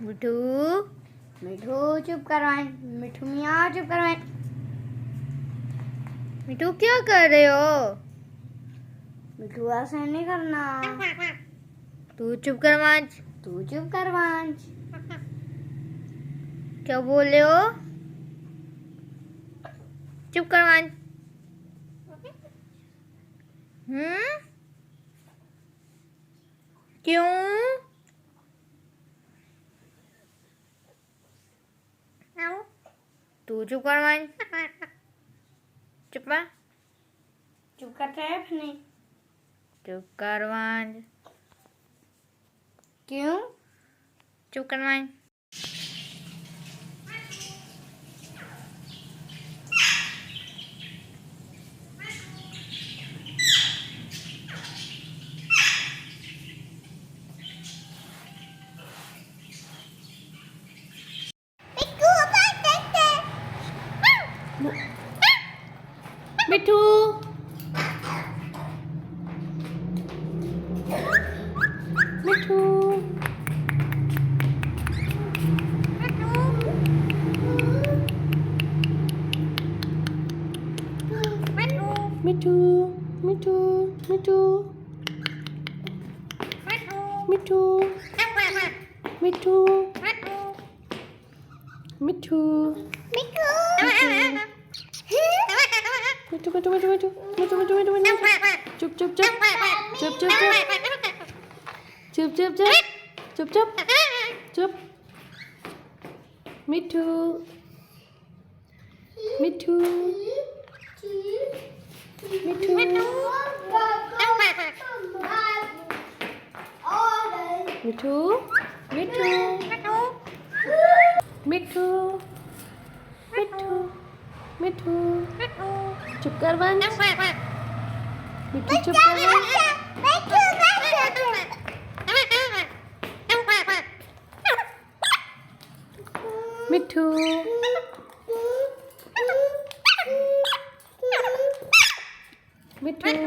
मिठू मिठू चुप करवाएं। मिठू मियाँ चुप करवाएं। मिठू क्या कर रहे हो? मिठू ऐसा नहीं करना। तू चुप करवांच। तू चुप करवांच। क्या बोल रहे हो? चुप करवांच। क्यों? तू चुप करवांच। चुप कर। चुप करते है नहीं। चुप करवांच। क्यों? चुप करवांच। मिठू मिठू मिठू मिठू मिठू मिठू मिठू मिठू मिठू मिठू मिठू मिठू मिठू मिठू मिठू मिठू चुप चुप चुप चुप चुप चुप चुप चुप चुप चुप चुप मिठू मिठू मिठू मिठू मिठू मिठू मिठू मिठू चुप कर बंद। मिठू चुप कर मिठू मिठू